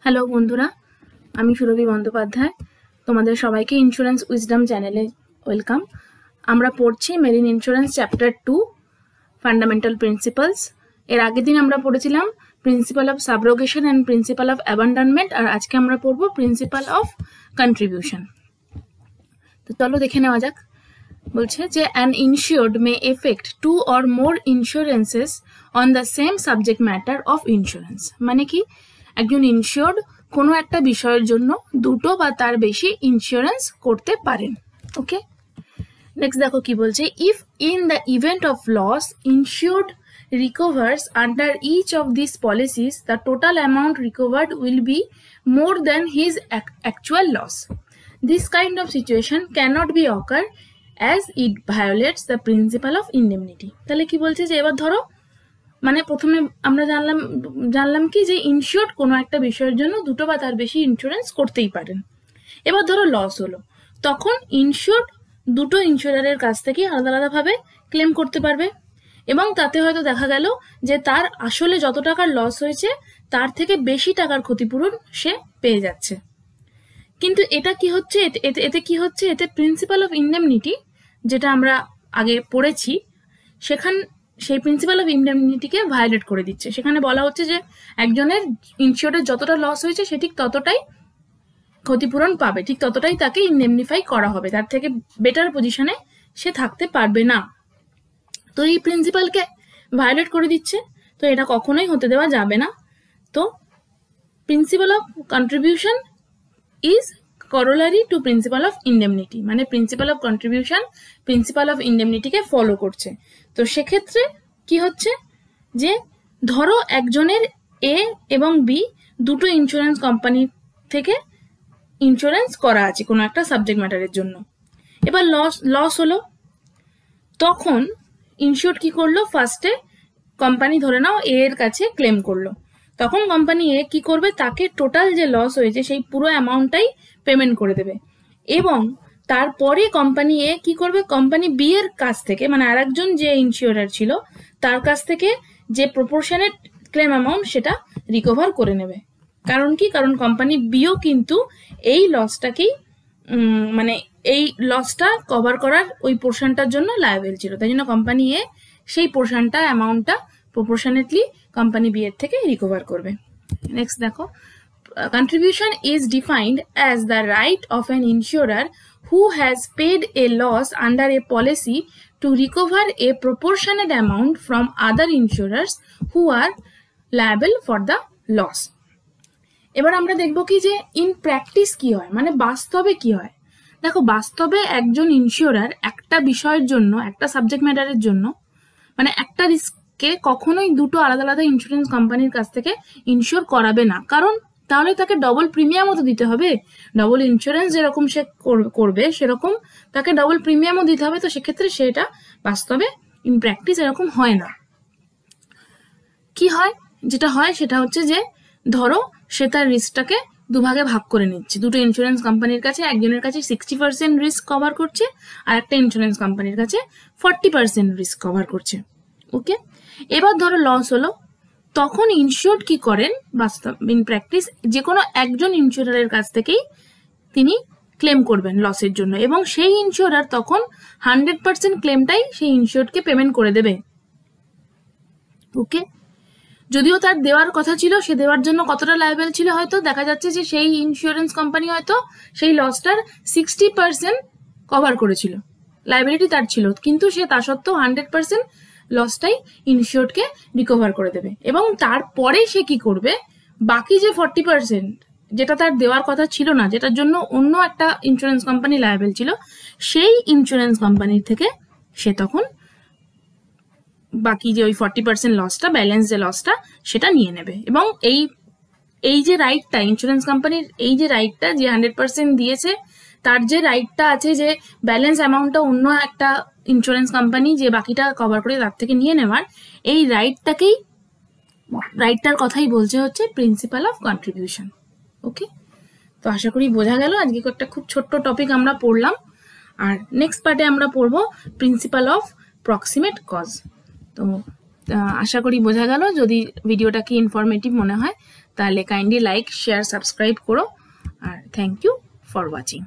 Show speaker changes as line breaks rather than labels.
Hello বন্ধুরা, আমি সুরভি বন্দ্যোপাধ্যায়। তোমাদের সবাইকে ইন্স্যুরেন্স উইজডম চ্যানেলে ওয়েলকাম। আমরা পড়ছি marine insurance chapter 2 fundamental principles. এর আগের দিন আমরা পড়েছিলাম principle of subrogation and principle of abandonment, আর আজকে আমরা পড়ব প্রিন্সিপাল অফ কন্ট্রিবিউশন। তো চলো দেখে নেওয়া যাক। বলছে যে an insured may effect 2 or more insurances on the same subject matter of insurance. মানে কি, একজন ইনসিওর্ড কোনো একটা বিষয়ের জন্য দুটো বা তার বেশি ইন্স্যুরেন্স করতে পারেন। ওকে, নেক্সট দেখো কি বলছে। If in the event of loss insured recovers under each of these policies, the total amount recovered will be more than his actual loss. This kind of situation cannot be occur as it violates the principle of indemnity. তাহলে কি বলছে যে এবার ধরো, মানে প্রথমে আমরা জানলাম কি যে ইনসিওর্ড কোনো একটা বিষয়ের জন্য দুটো বা তার বেশি ইন্স্যুরেন্স করতেই পারেন। এবার ধরো লস হলো, তখন ইনসিওর্ড দুটো ইন্স্যুরারের কাছ থেকে আলাদা আলাদাভাবে ক্লেম করতে পারবে, এবং তাতে হয়তো দেখা গেল যে তার আসলে যত টাকার লস হয়েছে তার থেকে বেশি টাকার ক্ষতিপূরণ সে পেয়ে যাচ্ছে। কিন্তু এটা কি হচ্ছে, এতে কি হচ্ছে, এতে প্রিন্সিপাল অফ ইন্ডেমনিটি যেটা আমরা আগে পড়েছি সেই প্রিন্সিপাল অফ ইন্ডেমনিটিকে ভায়োলেট করে দিচ্ছে। সেখানে বলা হচ্ছে যে একজনের ইনসিওর্ডের যতটা লস হয়েছে সে ঠিক ততটাই ক্ষতিপূরণ পাবে, ঠিক ততটাই তাকে ইন্ডেমনিফাই করা হবে, তার থেকে বেটার পজিশনে সে থাকতে পারবে না। তো এই প্রিন্সিপালকে ভায়োলেট করে দিচ্ছে, তো এটা কখনোই হতে দেওয়া যাবে না। তো principle of contribution is corollary to principle of indemnity, মানে principle of contribution principle of ইন্ডেমনিটিকে ফলো করছে। তো সেক্ষেত্রে কি হচ্ছে যে ধরো একজনের এ এবং বি দুটো ইন্স্যুরেন্স কোম্পানি থেকে ইন্স্যুরেন্স করা আছে কোনো একটা সাবজেক্ট ম্যাটারের জন্য। এবার লস হলো, তখন ইনসিওর্ড কি করলো, ফার্স্টে কোম্পানি ধরে নাও এ এর কাছে ক্লেম করলো, তখন কোম্পানি এ কি করবে, তাকে টোটাল যে লস হয়েছে সেই পুরো অ্যামাউন্টটাই পেমেন্ট করে দেবে। এবং তারপরে কোম্পানি এ কি করবে, কোম্পানি বি এর কাছ থেকে, মানে আরেকজন যে ইনসিওরার ছিল তার কাছ থেকে যে প্রপোর্শনেট ক্লেম অ্যামাউন্ট সেটা রিকভার করে নেবে। কারণ কি, কারণ কোম্পানি বিও কিন্তু এই লসটাকেই মানে এই লসটা কভার করার ওই পোর্শনটার জন্য লায়াবেল ছিল, তাই জন্য কোম্পানি এ সেই পোর্শনটা অ্যামাউন্টটা প্রপোর্শনেটলি কোম্পানি বি এর থেকে রিকভার করবে। নেক্সট দেখো, contribution is defined as the right of an insurer who has paid a loss under a policy to recover a proportionate amount from other insurers who are liable for the loss. এবার আমরা দেখবো কি যে in practice কি হয়, মানে বাস্তবে কি হয়। দেখো, বাস্তবে একজন ইনসিওরার একটা বিষয়ের জন্য, একটা সাবজেক্ট ম্যাটারের জন্য, মানে একটা রিস্ককে কখনোই দুটো আলাদা আলাদা ইন্স্যুরেন্স কোম্পানির কাছ থেকে ইনসিওর করাবে না, কারণ তাহলে তাকে ডবল প্রিমিয়ামও তো দিতে হবে। ডবল ইন্স্যুরেন্স যেরকম সে করবে সেরকম তাকে ডবল প্রিমিয়ামও দিতে হবে। তো সেক্ষেত্রে সেটা বাস্তবে ইন প্র্যাকটিস এরকম হয় না। কি হয়, যেটা হয় সেটা হচ্ছে যে ধরো সে তার রিস্কটাকে দুভাগে ভাগ করে নিচ্ছে, দুটো ইন্স্যুরেন্স কোম্পানির কাছে একজনের কাছে 60% রিস্ক কভার করছে আর একটা ইন্স্যুরেন্স কোম্পানির কাছে 40% রিস্ক কভার করছে। ওকে, এবার ধরো লস হলো, তখন ইনসিওর্ড কি করেন, বাস্তব ইন প্র্যাকটিস যে কোনো একজন ইনসিওরারের কাছ থেকেই তিনি ক্লেম করবেন লসের জন্য, এবং সেই ইনসিওরার তখন 100% ক্লেমটাই সেই ইনসিওর্ডকে পেমেন্ট করে দেবে। ওকে, যদিও তার দেওয়ার কথা ছিল, সে দেওয়ার জন্য কতটা লায়াবেল ছিল, হয়তো দেখা যাচ্ছে যে সেই ইন্স্যুরেন্স কোম্পানি হয়তো সেই লসটার 60% কভার করেছিল, লায়াবিলিটি তার ছিল, কিন্তু সে তা সত্ত্বেও 100% লসটাই ইনসিওর্ডকে রিকভার করে দেবে। এবং তারপরে সে কি করবে, বাকি যে 40% যেটা তার দেওয়ার কথা ছিল না, যেটার জন্য অন্য একটা ইন্স্যুরেন্স কোম্পানি লায়াবেল ছিল, সেই ইন্স্যুরেন্স কোম্পানির থেকে সে তখন বাকি যে ওই 40% লসটা, ব্যালেন্স যে লসটা, সেটা নিয়ে নেবে। এবং এই যে রাইটটা ইন্স্যুরেন্স কোম্পানির, এই যে রাইটটা যে 100% দিয়েছে, তার যে রাইটটা আছে যে ব্যালেন্স অ্যামাউন্টটা অন্য একটা ইন্স্যুরেন্স কোম্পানি যে বাকিটা কভার করে তার থেকে নিয়ে নেওয়ার, এই রাইটটার কথাই বলছে হচ্ছে প্রিন্সিপাল অফ কন্ট্রিবিউশন। ওকে, তো আশা করি বোঝা গেল। আজকে একটা খুব ছোট্ট টপিক আমরা পড়লাম, আর নেক্সট পার্টে আমরা পড়বো প্রিন্সিপাল অফ প্রক্সিমেট কজ। তো আশা করি বোঝা গেল। যদি ভিডিওটাকে ইনফরমেটিভ মনে হয় তাহলে কাইন্ডলি লাইক শেয়ার সাবস্ক্রাইব করো আর থ্যাংক ইউ ফর ওয়াচিং।